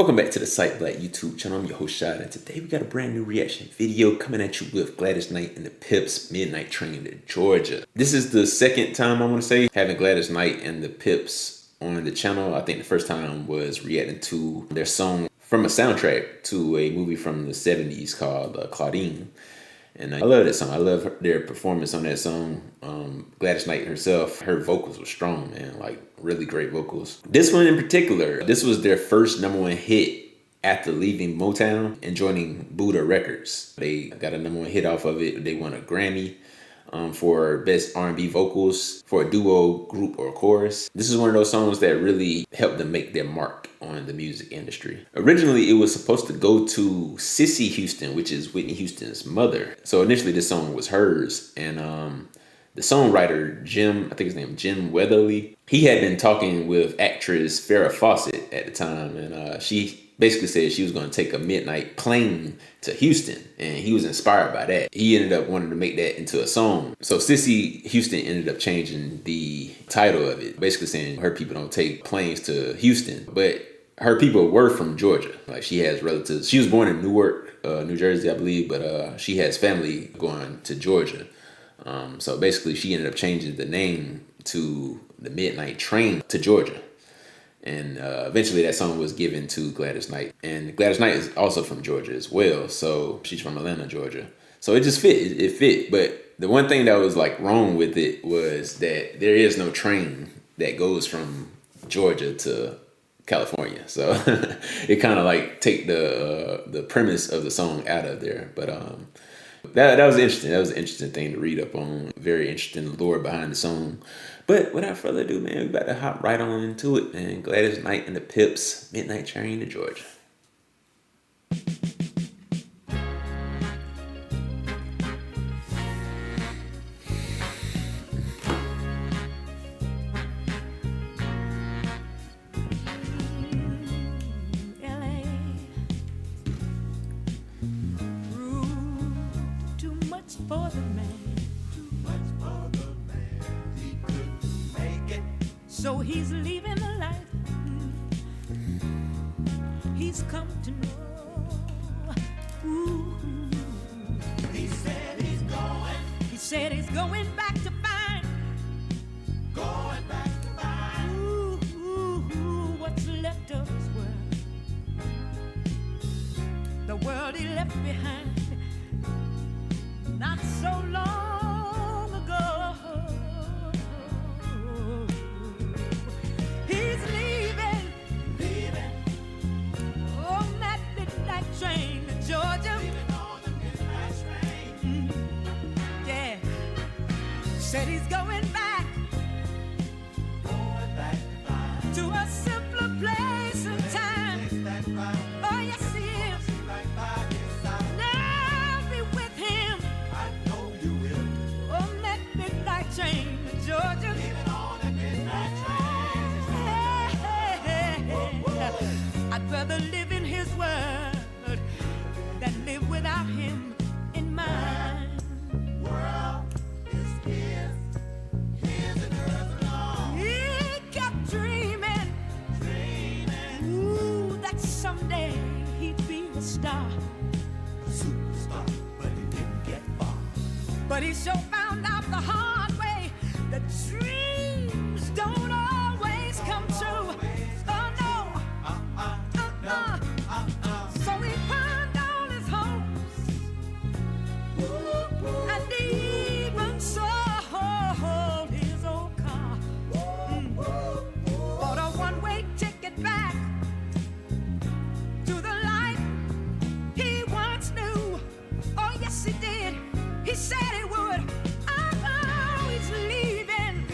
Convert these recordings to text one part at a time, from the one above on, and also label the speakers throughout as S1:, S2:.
S1: Welcome back to the Site Black YouTube channel. I'm your host Shad, and today we got a brand new reaction video coming at you with Gladys Knight and the Pips Midnight Train to Georgia. This is the second time I want to say having Gladys Knight and the Pips on the channel. I think the first time was reacting to their song from a soundtrack to a movie from the 70s called Claudine. And I love that song. I love their performance on that song. Gladys Knight herself, her vocals were strong, man. Like, really great vocals. This one in particular, this was their first #1 hit after leaving Motown and joining Buddha Records. They got a #1 hit off of it. They won a Grammy for Best R&B Vocals for a duo, group, or chorus. This is one of those songs that really helped them make their mark on the music industry. Originally, it was supposed to go to Cissy Houston, which is Whitney Houston's mother. So initially, this song was hers, and the songwriter, Jim, I think his name, Jim Weatherly, he had been talking with actress Farrah Fawcett at the time, and she basically said she was going to take a midnight plane to Houston, and he was inspired by that. He ended up wanting to make that into a song. So Cissy Houston ended up changing the title of it, basically saying her people don't take planes to Houston, but her people were from Georgia. Like, she has relatives. She was born in Newark, New Jersey, I believe, but she has family going to Georgia. So basically, she ended up changing the name to the Midnight Train to Georgia. And eventually that song was given to Gladys Knight. And Gladys Knight is also from Georgia as well. So she's from Atlanta, Georgia. So it just fit. It fit. But the one thing that was like wrong with it was that there is no train that goes from Georgia to California. So it kind of like take the premise of the song out of there. But that was interesting. That was an interesting thing to read up on. Very interesting lore behind the song. But without further ado, man, we about to hop right on into it, man. Gladys Knight and the Pips, Midnight Train to Georgia.
S2: For the man, too much for the man, he couldn't make it. So he's leaving the life he's come to know. Ooh. He said he's going back to find, ooh, what's left of his world, the world he left behind not so long ago. He's leaving on that midnight train to Georgia. Leaving on the midnight train. Yeah. Said he's going back to a simpler place and time. Oh, yes, he is. Train to Georgia. Leaving on that midnight train. I'd rather live in his world than live without him in mine. World is his and hers alone. He kept dreaming, ooh, that someday he'd be a star, superstar, but he didn't get far. But he sure found out the hard way that dreams don't always come true. Oh no, So he pawned all his hopes, and he even sold his old car. Bought a one-way ticket back to the life he once knew. Oh yes, he did. He said he would. Oh, he's leaving.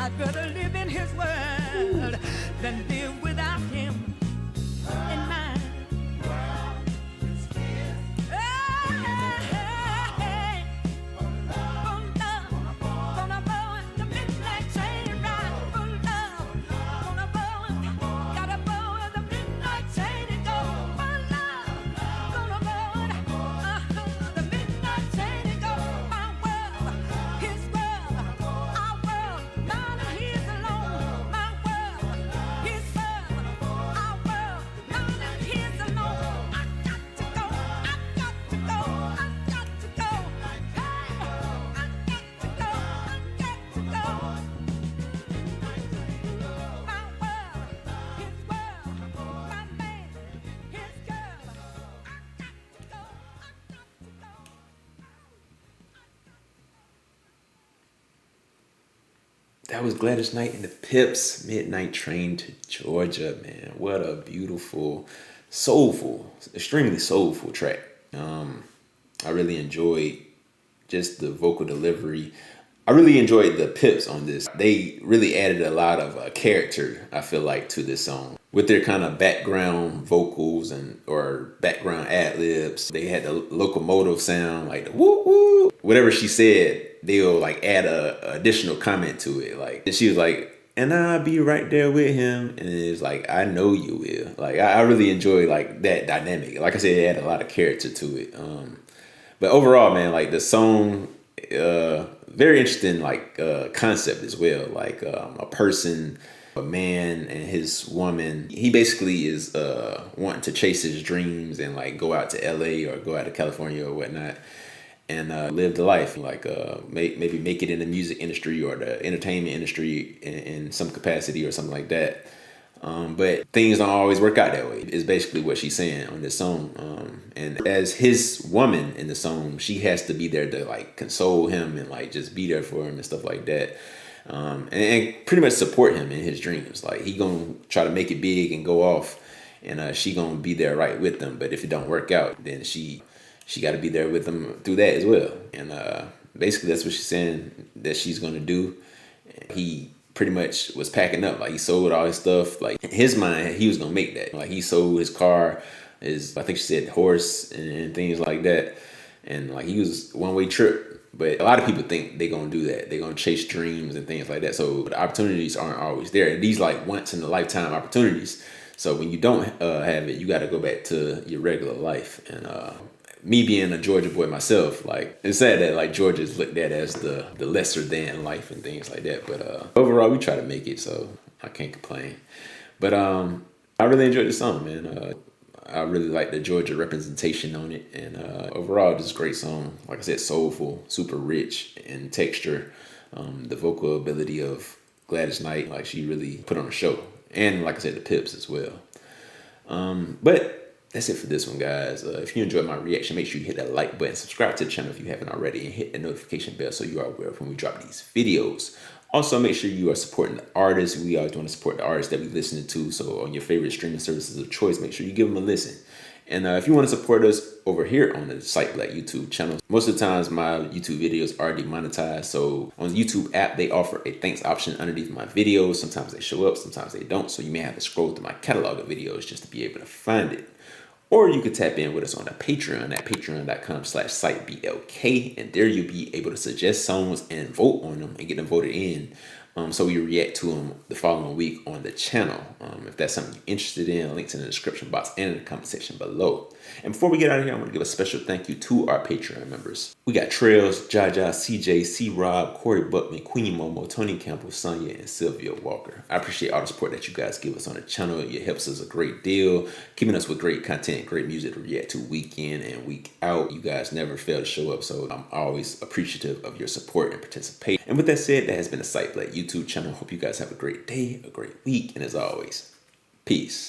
S2: I'd rather live in his world than live without him in mine. Hey, for love, gonna blow the midnight train ride. For love, gonna blow it, gotta blow the midnight train and go. For love, gonna blow it, the midnight train and go. My world, his world, our world, mine and his alone. My world, his world, our world, mine and his alone. I got to go, I got to go, I got to go. Hey, I got to go, I got to go. My world, his world, my man, his girl. I got to go, I got to go.
S1: That was Gladys Knight and the Pips, Midnight Train to Georgia, man. What a beautiful, soulful, extremely soulful track. I really enjoyed just the vocal delivery. I really enjoyed the Pips on this. They really added a lot of character, I feel like, to this song. With their kind of background vocals or background ad-libs. They had the locomotive sound, like the woo woo. Whatever she said, they'll like add a additional comment to it. Like, and she was like, and I'll be right there with him. And it's like, I know you will. Like, I really enjoy like that dynamic. Like I said, it added a lot of character to it. But overall, man, like the song, very interesting, like concept as well. Like a person, a man and his woman. He basically is wanting to chase his dreams and like go out to LA or go out to California or whatnot and live the life. Like maybe make it in the music industry or the entertainment industry in some capacity or something like that. But things don't always work out that way, is basically what she's saying on this song. And as his woman in the song, she has to be there to like console him and like just be there for him and stuff like that. And pretty much support him in his dreams. Like he gonna try to make it big and go off, and she gonna be there right with him. But if it don't work out, then she got to be there with him through that as well. And basically that's what she's saying that she's gonna do. He pretty much was packing up. Like he sold all his stuff. Like in his mind, he was gonna make that. Like he sold his car, his, I think she said, horse and things like that. And like he was one-way trip. But a lot of people think they're gonna do that. They're gonna chase dreams and things like that. So the opportunities aren't always there. These like once in a lifetime opportunities. So when you don't have it, you got to go back to your regular life. And me being a Georgia boy myself, like it's sad that like Georgia is looked at as the lesser than life and things like that. But overall, we try to make it, so I can't complain. But I really enjoyed the song, man. I really like the Georgia representation on it, and overall, just a great song. Like I said, soulful, super rich in texture. The vocal ability of Gladys Knight, like she really put on a show, and like I said, the Pips as well. But that's it for this one, guys. If you enjoyed my reaction, make sure you hit that like button, subscribe to the channel if you haven't already, and hit the notification bell so you are aware of when we drop these videos. Also, make sure you are supporting the artists. We always want to support the artists that we listen to. So on your favorite streaming services of choice, make sure you give them a listen. And if you want to support us over here on the Site Black YouTube channel, most of the times my YouTube videos are demonetized. So on the YouTube app, they offer a thanks option underneath my videos. Sometimes they show up, sometimes they don't. So you may have to scroll through my catalog of videos just to be able to find it. Or you could tap in with us on the Patreon at patreon.com/siteblk, and there you'll be able to suggest songs and vote on them and get them voted in. So we react to them the following week on the channel. If that's something you're interested in, links in the description box and in the comment section below. And before we get out of here, I want to give a special thank you to our Patreon members. We got Trails, Jaja, CJ, C-Rob, Corey Buckman, Queen Momo, Tony Campbell, Sonia, and Sylvia Walker. I appreciate all the support that you guys give us on the channel. It helps us a great deal, keeping us with great content, great music to react to week in and week out. You guys never fail to show up, so I'm always appreciative of your support and participation. And with that said, that has been the Site Black YouTube channel. Hope you guys have a great day, a great week, and as always, peace.